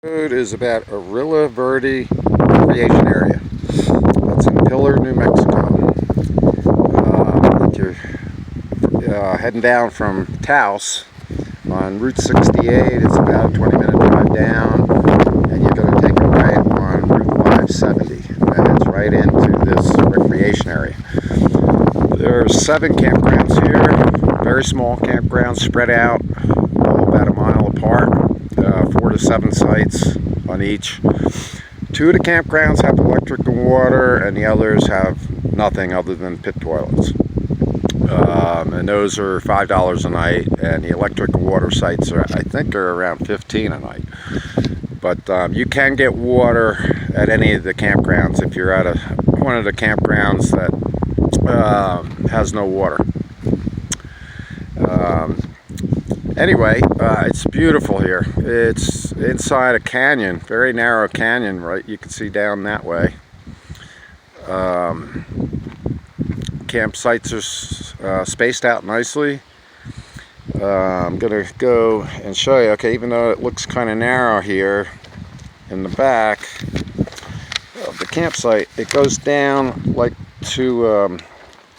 Road is about Orilla Verde recreation area. That's in Pilar, New Mexico. If you're heading down from Taos on Route 68, it's about a 20-minute drive down, and you're going to take a right on Route 570, and it's right into this recreation area. There's 7 campgrounds here, very small campgrounds spread out all about a mile apart. 4 to 7 sites on each. 2 of the campgrounds have electric and water, and the others have nothing other than pit toilets. And those are $5 a night, and the electric and water sites are, I think, are around $15 a night. But you can get water at any of the campgrounds if you're at one of the campgrounds that has no water. Anyway, it's beautiful here. It's inside a canyon, very narrow canyon, right? You can see down that way. Campsites are spaced out nicely. I'm going to go and show you, okay, even though it looks kind of narrow here in the back of the campsite, it goes down like to a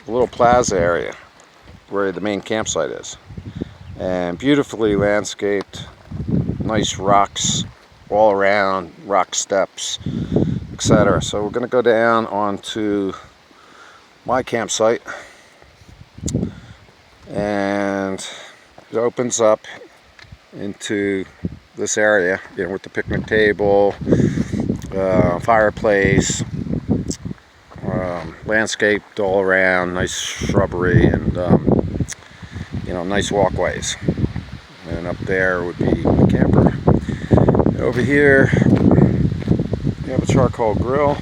little plaza area where the main campsite is. And beautifully landscaped, nice rocks all around, rock steps, etc. So we're going to go down onto my campsite, and it opens up into this area, you know, with the picnic table, fireplace, landscaped all around, nice shrubbery, and you know, nice walkways. And up there would be my camper. Over here you have a charcoal grill,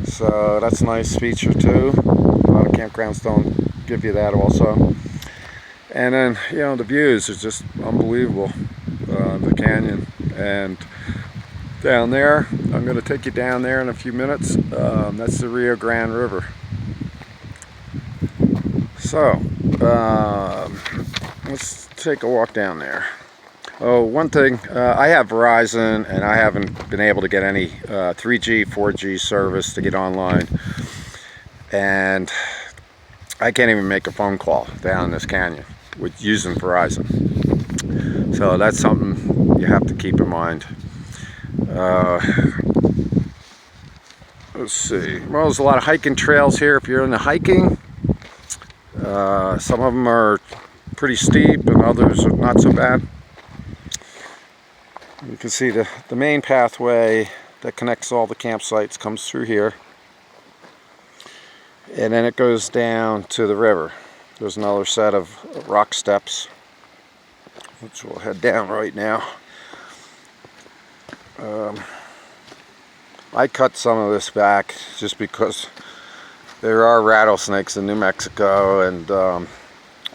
so that's a nice feature too. A lot of campgrounds don't give you that also. And then, you know, the views are just unbelievable. The canyon, and down there, I'm going to take you down there in a few minutes. That's the Rio Grande River. So let's take a walk down there. Oh, one thing, I have Verizon, and I haven't been able to get any 3G, 4G service to get online, and I can't even make a phone call down this canyon with using Verizon. So that's something you have to keep in mind. Let's see. Well, there's a lot of hiking trails here if you're into hiking. Some of them are pretty steep, and others are not so bad. You can see the main pathway that connects all the campsites comes through here, and then it goes down to the river. There's another set of rock steps, which we'll head down right now. I cut some of this back just because there are rattlesnakes in New Mexico, and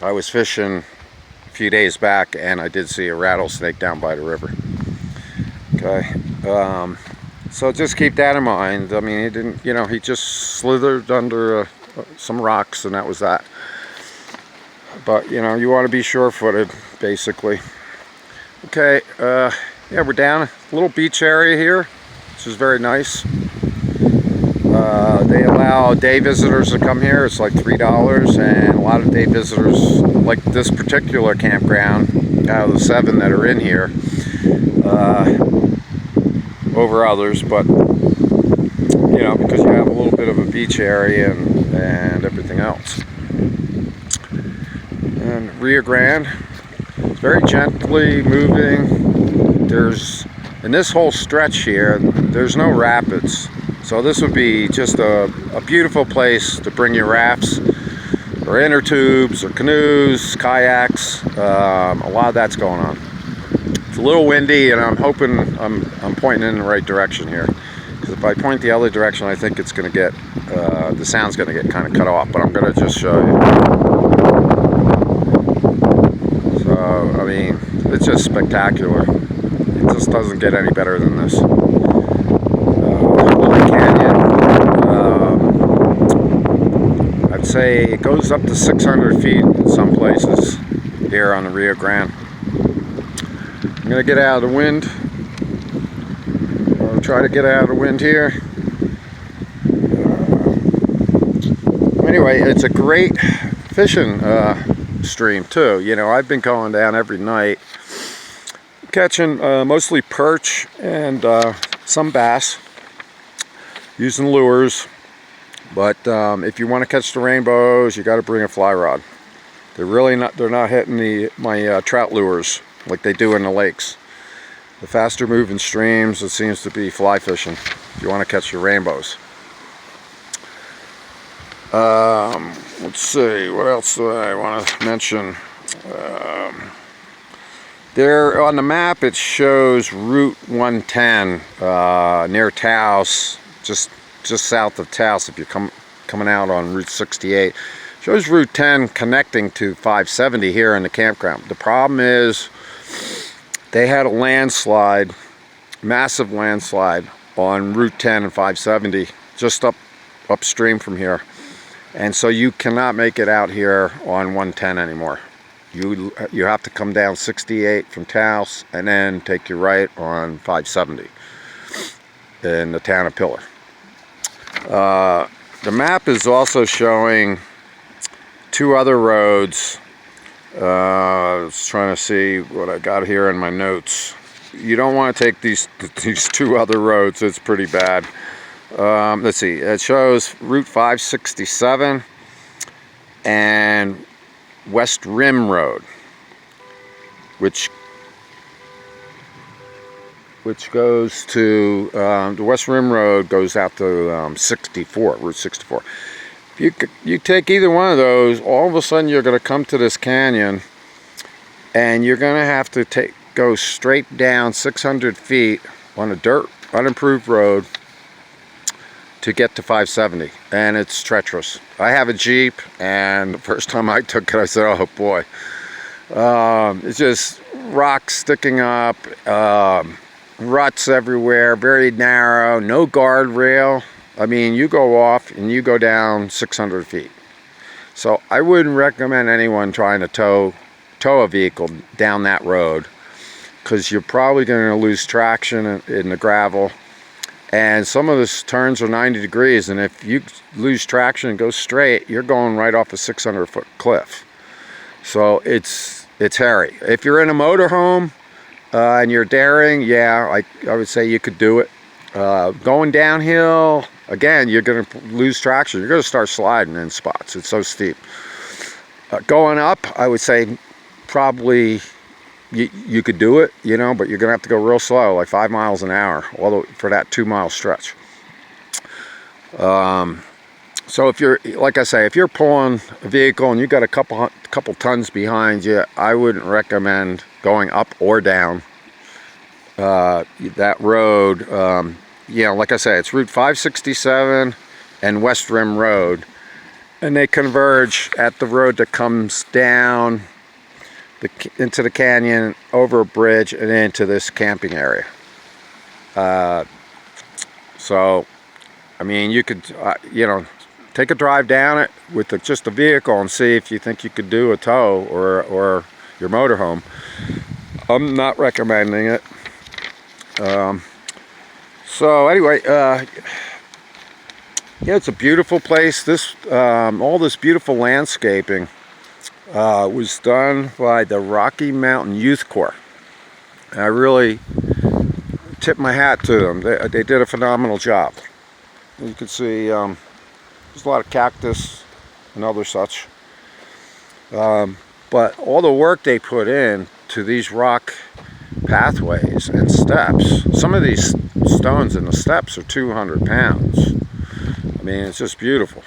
I was fishing a few days back, and I did see a rattlesnake down by the river. Okay, so just keep that in mind. I mean, he didn't, you know, he just slithered under some rocks, and that was that. But, you know, you want to be sure-footed, basically. Okay, yeah, we're down a little beach area here, which is very nice. They allow day visitors to come here. It's like $3, and a lot of day visitors, like this particular campground, out of the 7 that are in here, over others, but you know, because you have a little bit of a beach area and everything else. And Rio Grande, it's very gently moving. There's, in this whole stretch here, there's no rapids. So this would be just a beautiful place to bring your rafts, or inner tubes, or canoes, kayaks. A lot of that's going on. It's a little windy, and I'm hoping I'm pointing in the right direction here. Because if I point the other direction, I think it's going to get, the sound's going to get kind of cut off. But I'm going to just show you. So, I mean, it's just spectacular. It just doesn't get any better than this. Canyon, I'd say it goes up to 600 feet in some places here on the Rio Grande. I'm going to get out of the wind try to get out of the wind here. Anyway, it's a great fishing stream too. You know, I've been going down every night, catching mostly perch and some bass, using lures. But if you want to catch the rainbows, you got to bring a fly rod. They're not hitting my trout lures like they do in the lakes. The faster moving streams, it seems to be fly fishing if you want to catch your rainbows. Let's see, what else do I want to mention? There on the map it shows Route 110 near Taos, just south of Taos. If you're coming out on Route 68, shows Route 10 connecting to 570 here in the campground. The problem is they had a landslide, massive landslide on Route 10 and 570 just upstream from here. And so you cannot make it out here on 110 anymore. You have to come down 68 from Taos and then take your right on 570 in the town of Pilar. The map is also showing two other roads. I was trying to see what I got here in my notes. You don't want to take these two other roads. It's pretty bad. Let's see, it shows Route 567 and West Rim Road, which goes to the West Rim Road goes out to Route 64. If you take either one of those, all of a sudden you're going to come to this canyon, and you're going to have to go straight down 600 feet on a dirt, unimproved road to get to 570, and it's treacherous. I have a Jeep, and the first time I took it, I said, oh boy. It's just rocks sticking up, ruts everywhere, very narrow, no guardrail. I mean, you go off and you go down 600 feet. So I wouldn't recommend anyone trying to tow a vehicle down that road, because you're probably going to lose traction in the gravel. And some of the turns are 90 degrees, and if you lose traction and go straight, you're going right off a 600-foot cliff. So it's hairy. If you're in a motorhome and you're daring, yeah, I would say you could do it. Going downhill, again, you're going to lose traction. You're going to start sliding in spots. It's so steep. Going up, I would say probably you could do it, you know, but you're gonna have to go real slow, like 5 miles an hour, for that 2-mile stretch. So if you're, like I say, if you're pulling a vehicle and you got a couple tons behind you, I wouldn't recommend going up or down that road. You know, like I say, it's Route 567 and West Rim Road, and they converge at the road that comes down into the canyon, over a bridge, and into this camping area. So, I mean, you could, you know, take a drive down it with just a vehicle and see if you think you could do a tow or your motorhome. I'm not recommending it. So anyway, yeah, it's a beautiful place. All this beautiful landscaping was done by the Rocky Mountain Youth Corps. And I really tip my hat to them. They did a phenomenal job. You can see there's a lot of cactus and other such. But all the work they put in to these rock pathways and steps, some of these stones in the steps are 200 pounds. I mean, it's just beautiful.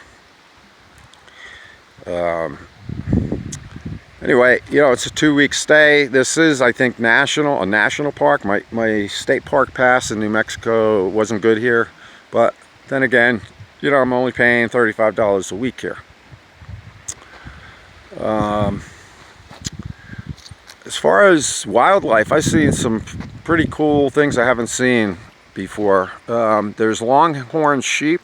Anyway, you know, it's a 2-week stay. This is, I think, a national park. My state park pass in New Mexico wasn't good here, but then again, you know, I'm only paying $35 a week here. As far as wildlife, I've seen some pretty cool things I haven't seen before. There's longhorn sheep,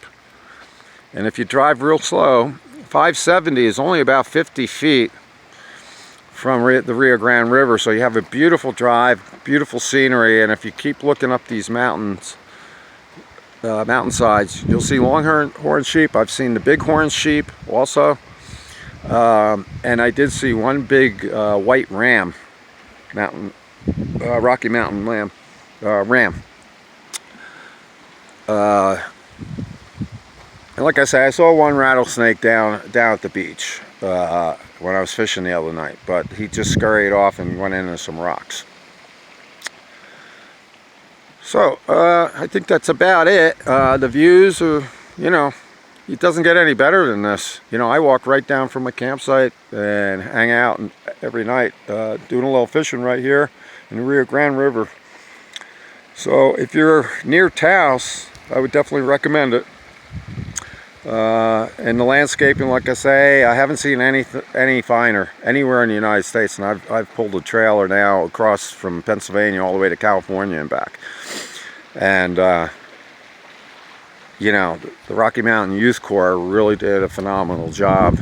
and if you drive real slow, 570 is only about 50 feet from the Rio Grande River, so you have a beautiful drive, beautiful scenery, and if you keep looking up these mountains, mountainsides. You'll see longhorn sheep. I've seen the bighorn sheep also. And I did see one big white ram, Rocky Mountain ram. And like I said, I saw one rattlesnake down at the beach when I was fishing the other night, but he just scurried off and went into some rocks. So I think that's about it. The views are, it doesn't get any better than this. I walk right down from my campsite and hang out every night doing a little fishing right here in the Rio Grande River. So if you're near Taos, I would definitely recommend it. And the landscaping, like I say, I haven't seen any finer anywhere in the United States, and I've pulled a trailer now across from Pennsylvania all the way to California and back. And the Rocky Mountain Youth Corps really did a phenomenal job.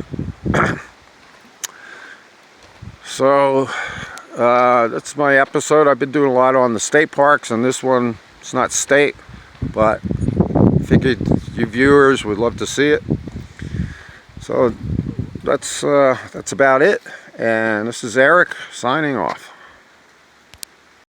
So that's my episode. I've been doing a lot on the state parks, and this one, it's not state, but I figured you viewers would love to see it. So that's about it, and this is Eric signing off.